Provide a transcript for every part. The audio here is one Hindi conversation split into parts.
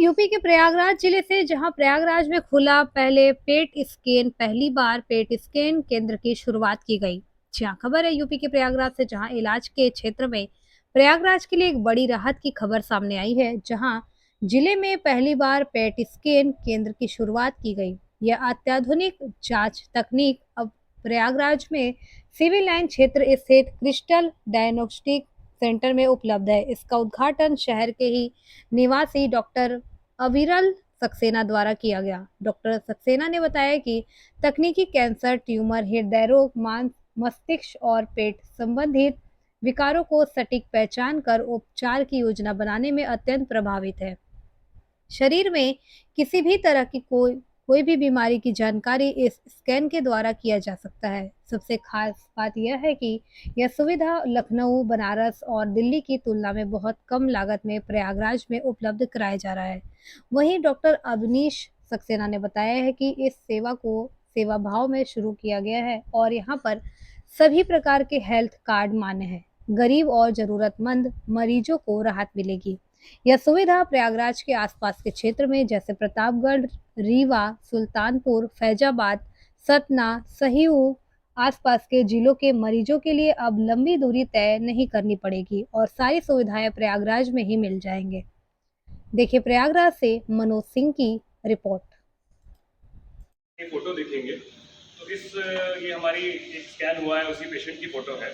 यूपी के प्रयागराज जिले से, जहां प्रयागराज में खुला पहली बार पेट स्कैन केंद्र की शुरुआत की गई। जहां खबर है यूपी के प्रयागराज से, जहां इलाज के क्षेत्र में प्रयागराज के लिए एक बड़ी राहत की खबर सामने आई है। जहां जिले में पहली बार पेट स्कैन केंद्र की शुरुआत की गई। यह अत्याधुनिक जांच तकनीक अब प्रयागराज में सिविल लाइन क्षेत्र स्थित क्रिस्टल डायग्नोस्टिक सेंटर में उपलब्ध है। इसका उद्घाटन शहर के ही निवासी डॉक्टर अविरल सक्सेना द्वारा किया गया। डॉक्टर सक्सेना ने बताया कि तकनीकी कैंसर, ट्यूमर, हृदय रोग, मांस, मस्तिष्क और पेट संबंधित विकारों को सटीक पहचान कर उपचार की योजना बनाने में अत्यंत प्रभावित है। शरीर में किसी भी तरह की कोई भी बीमारी की जानकारी इस स्कैन के द्वारा किया जा सकता है। सबसे खास बात यह है कि यह सुविधा लखनऊ, बनारस और दिल्ली की तुलना में बहुत कम लागत में प्रयागराज में उपलब्ध कराया जा रहा है। वहीं डॉक्टर अवनीश सक्सेना ने बताया है कि इस सेवा को सेवा भाव में शुरू किया गया है और यहाँ पर सभी प्रकार के हेल्थ कार्ड मान्य हैं। गरीब और जरूरतमंद मरीजों को राहत मिलेगी। यह सुविधा प्रयागराज के आसपास के क्षेत्र में जैसे प्रतापगढ़, रीवा, सुल्तानपुर, फैजाबाद, सतना, सहयूं आसपास के जिलों के मरीजों के लिए अब लंबी दूरी तय नहीं करनी पड़ेगी और सारी सुविधाएं प्रयागराज में ही मिल जाएंगे। देखिए प्रयागराज से मनोज सिंह की रिपोर्ट। ये फोटो देखेंगे तो ये हमारी एक स्कैन हुआ है, उसी पेशेंट की फोटो है।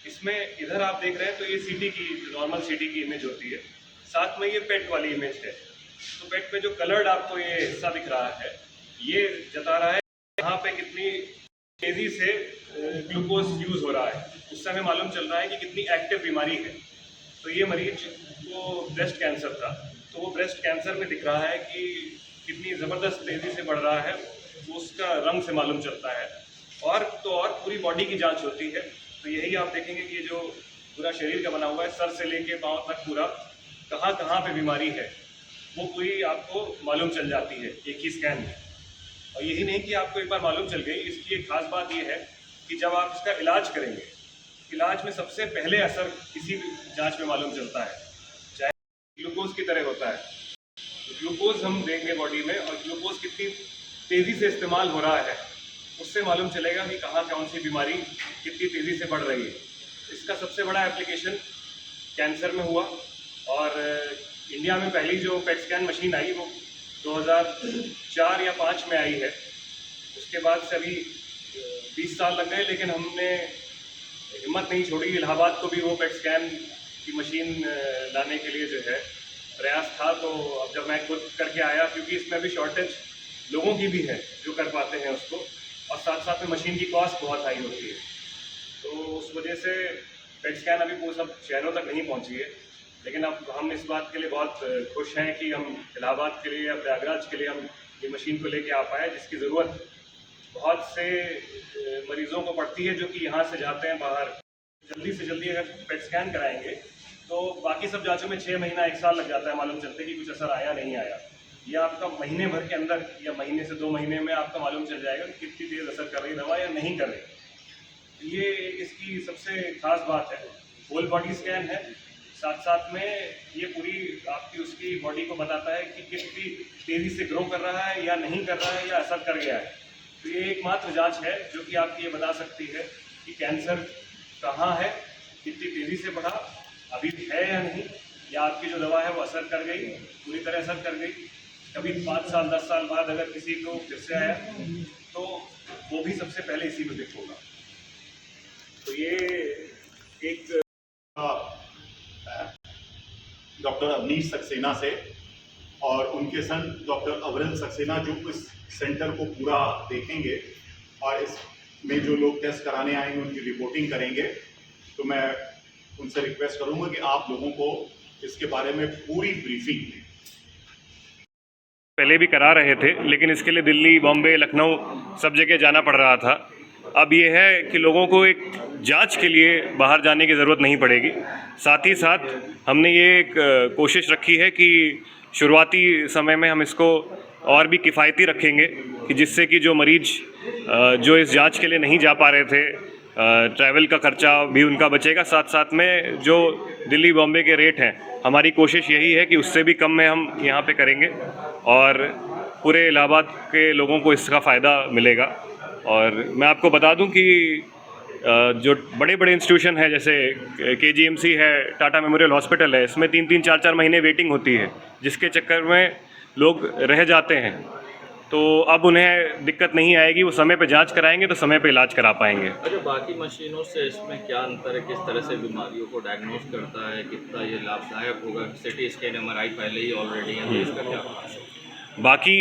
इसमें इधर आप देख रहे हैं तो ये सीटी की, नॉर्मल सीटी की इमेज होती है। साथ में ये पेट वाली इमेज है। तो पेट में जो कलर्ड आपको ये हिस्सा दिख रहा है, ये जता रहा है यहाँ पे कितनी तेजी से ग्लूकोज यूज हो रहा है। उससे हमें मालूम चल रहा है कि कितनी एक्टिव बीमारी है। तो ये मरीज को ब्रेस्ट कैंसर था, तो वो ब्रेस्ट कैंसर में दिख रहा है कि कितनी ज़बरदस्त तेज़ी से बढ़ रहा है, उसका रंग से मालूम चलता है। और पूरी बॉडी की जांच होती है। तो यही आप देखेंगे कि ये जो पूरा शरीर का बना हुआ है, सर से लेके पाँव तक पूरा कहाँ कहाँ पे बीमारी है, वो पूरी आपको मालूम चल जाती है एक ही स्कैन में। और यही नहीं कि आपको एक बार मालूम चल गई, इसकी एक खास बात ये है कि जब आप इसका इलाज करेंगे, इलाज में सबसे पहले असर किसी भी जांच में मालूम चलता है, चाहे ग्लूकोज की तरह होता है। तो ग्लूकोज हम देंगे बॉडी में, और ग्लूकोज कितनी तेज़ी से इस्तेमाल हो रहा है, उससे मालूम चलेगा कि कहाँ कौन सी बीमारी कितनी तेज़ी से बढ़ रही है। इसका सबसे बड़ा एप्लीकेशन कैंसर में हुआ। और इंडिया में पहली जो पेट स्कैन मशीन आई वो 2004 या 5 में आई है। उसके बाद से अभी 20 साल लग गए, लेकिन हमने हिम्मत नहीं छोड़ी। इलाहाबाद को भी वो पेट स्कैन की मशीन लाने के लिए जो है प्रयास था। तो अब जब मैं खुद करके आया, क्योंकि इसमें भी शॉर्टेज लोगों की भी है जो कर पाते हैं उसको, और साथ साथ में मशीन की कॉस्ट बहुत हाई होती है। तो उस वजह से पेट स्कैन अभी वो सब शहरों तक नहीं पहुंची है। लेकिन अब हम इस बात के लिए बहुत खुश हैं कि हम इलाहाबाद के लिए या प्रयागराज के लिए हम ये मशीन को लेके आ पाए, जिसकी ज़रूरत बहुत से मरीज़ों को पड़ती है जो कि यहाँ से जाते हैं बाहर। जल्दी से जल्दी अगर पेट स्कैन कराएंगे तो बाकी सब जांचों में 6 महीना 1 साल लग जाता है मालूम चलते कि कुछ असर आया नहीं आया। ये आपका महीने भर के अंदर या महीने से 2 महीने में आपका मालूम चल जाएगा कि कितनी तेज़ असर कर रही दवा या नहीं कर रही। ये इसकी सबसे खास बात है। होल बॉडी स्कैन है, साथ साथ में ये पूरी आपकी उसकी बॉडी को बताता है कि कितनी तेज़ी से ग्रो कर रहा है या नहीं कर रहा है या असर कर गया है। तो ये एकमात्र जांच है जो कि आपकी ये बता सकती है कि कैंसर कहाँ है, कितनी तेज़ी से बढ़ा, अभी है या नहीं, या आपकी जो दवा है वो असर कर गई, पूरी तरह असर कर गई। कभी 5 साल 10 साल बाद अगर किसी को फिर से आया तो वो भी सबसे पहले इसी में दिख होगा। तो ये एक डॉक्टर अवनीश सक्सेना से और उनके सन डॉक्टर अविरल सक्सेना जो इस सेंटर को पूरा देखेंगे और इसमें जो लोग टेस्ट कराने आएंगे उनकी रिपोर्टिंग करेंगे। तो मैं उनसे रिक्वेस्ट करूंगा कि आप लोगों को इसके बारे में पूरी ब्रीफिंग दें। पहले भी करा रहे थे, लेकिन इसके लिए दिल्ली, बॉम्बे, लखनऊ सब जगह जाना पड़ रहा था। अब ये है कि लोगों को एक जांच के लिए बाहर जाने की ज़रूरत नहीं पड़ेगी। साथ ही साथ हमने ये एक कोशिश रखी है कि शुरुआती समय में हम इसको और भी किफ़ायती रखेंगे, कि जिससे कि जो मरीज़ जो इस जांच के लिए नहीं जा पा रहे थे ट्रैवल का खर्चा भी उनका बचेगा। साथ साथ में जो दिल्ली बॉम्बे के रेट हैं, हमारी कोशिश यही है कि उससे भी कम में हम यहाँ पे करेंगे और पूरे इलाहाबाद के लोगों को इसका फ़ायदा मिलेगा। और मैं आपको बता दूं कि जो बड़े बड़े इंस्टीट्यूशन है जैसे KGMC है, टाटा मेमोरियल हॉस्पिटल है, इसमें 3-3, 4-4 महीने वेटिंग होती है, जिसके चक्कर में लोग रह जाते हैं। तो अब उन्हें दिक्कत नहीं आएगी, वो समय पे जांच कराएंगे तो समय पे इलाज करा पाएंगे। अच्छा, बाकी मशीनों से इसमें क्या अंतर है? किस तरह से बीमारियों को डायग्नोस करता है? कितना ये लाभदायक होगा? सिटी स्कैन MRI पहले ही ऑलरेडी है, तो इसका क्या खास है? बाकी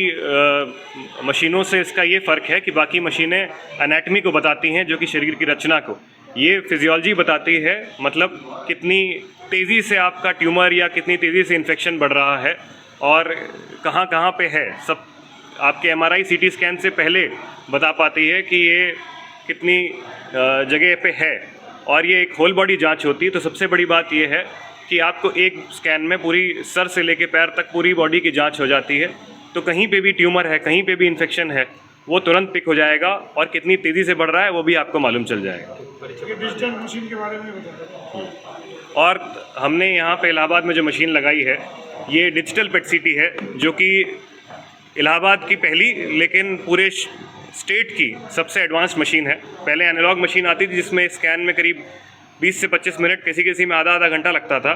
मशीनों से इसका ये फ़र्क है कि बाकी मशीनें एनाटमी को बताती हैं, जो कि शरीर की रचना को, ये फिजियोलॉजी बताती है, मतलब कितनी तेज़ी से आपका ट्यूमर या कितनी तेज़ी से इन्फेक्शन बढ़ रहा है और कहाँ कहाँ पे है, सब आपके MRI CT स्कैन से पहले बता पाती है कि ये कितनी जगह पे है। और ये एक होल बॉडी जांच होती है। तो सबसे बड़ी बात ये है कि आपको एक स्कैन में पूरी सर से लेके पैर तक पूरी बॉडी की जांच हो जाती है। तो कहीं पे भी ट्यूमर है, कहीं पे भी इन्फेक्शन है, वो तुरंत पिक हो जाएगा और कितनी तेज़ी से बढ़ रहा है वो भी आपको मालूम चल जाएगा। डिजिटल मशीन के बारे में बताइए। और हमने यहाँ पे इलाहाबाद में जो मशीन लगाई है, ये डिजिटल पेट CT है, जो कि इलाहाबाद की पहली लेकिन पूरे स्टेट की सबसे एडवांस मशीन है। पहले एनालॉग मशीन आती थी जिसमें स्कैन में करीब 20 से 25 मिनट, किसी में आधा घंटा लगता था।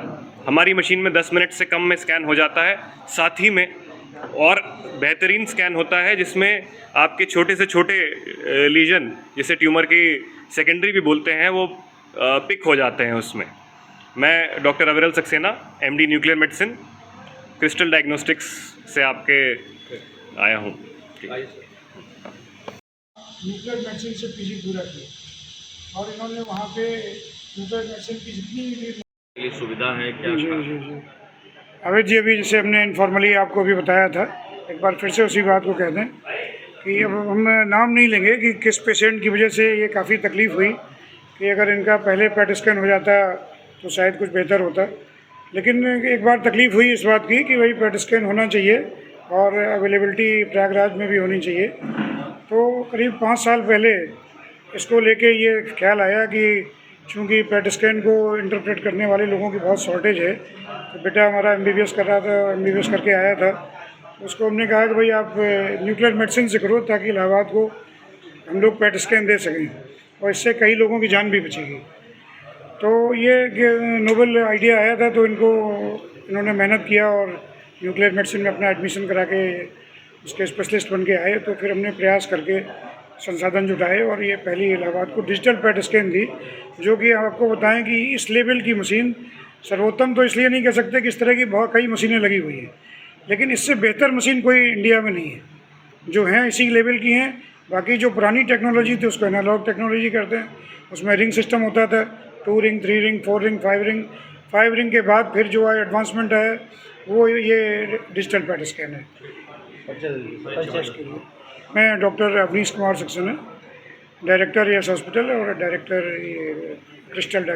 हमारी मशीन में 10 मिनट से कम में स्कैन हो जाता है। साथ ही में और बेहतरीन स्कैन होता है जिसमें आपके छोटे से छोटे लीजन, जिसे ट्यूमर की सेकेंडरी भी बोलते हैं, वो पिक हो जाते हैं उसमें। मैं डॉक्टर अविरल Saxena, MD nuclear medicine, crystal diagnostics से आपके आया हूँ। न्यूक्लियर मेडिसिन से PG पूरा किया और इन्होंने वहाँ पे न्यूक्लियर मेडिसिन की जितनी ये सुविधा है क्या? जी। अवैध जी, अभी जैसे हमने इनफॉर्मली आपको भी बताया था, एक बार फिर से उसी बात को कह दें कि अब हम नाम नहीं लेंगे कि किस पेशेंट की वजह से ये काफ़ी तकलीफ़ हुई, कि अगर इनका पहले पेट स्कैन हो जाता तो शायद कुछ बेहतर होता। लेकिन एक बार तकलीफ़ हुई इस बात की कि भाई पेट स्कैन होना चाहिए और अवेलेबिलिटी प्रयागराज में भी होनी चाहिए। तो करीब 5 साल पहले इसको लेके ये ख्याल आया कि चूँकि पेट स्कैन को इंटरप्रेट करने वाले लोगों की बहुत शॉर्टेज है, तो बेटा हमारा MBBS कर रहा था, MBBS करके आया था, तो उसको हमने कहा कि भाई आप न्यूक्लियर मेडिसिन से करो ताकि इलाहाबाद को हम लोग पेट स्कैन दे सकें और इससे कई लोगों की जान भी बचेगी। तो ये नोबल आइडिया आया था, तो इन्होंने मेहनत किया और न्यूक्लियर मेडिसिन में अपना एडमिशन करा के उसके स्पेशलिस्ट बन के आए। तो फिर हमने प्रयास करके संसाधन जुटाए और ये पहली इलाहाबाद को डिजिटल पेट स्कैन दी, जो कि आपको बताएं कि इस लेवल की मशीन सर्वोत्तम तो इसलिए नहीं कह सकते कि इस तरह की बहुत कई मशीनें लगी हुई हैं, लेकिन इससे बेहतर मशीन कोई इंडिया में नहीं है। जो हैं इसी लेवल की हैं। बाकी जो पुरानी टेक्नोलॉजी थी उसको एनालॉग टेक्नोलॉजी करते हैं, उसमें रिंग सिस्टम होता था, 2 ring, 3 ring, 4 ring, 5 ring. 5 ring के बाद फिर जो है एडवांसमेंट है वो ये डिजिटल पेट स्कैन है। मैं doctor Avneesh Kumar Saxena, director S hospital और डायरेक्टर क्रिस्टल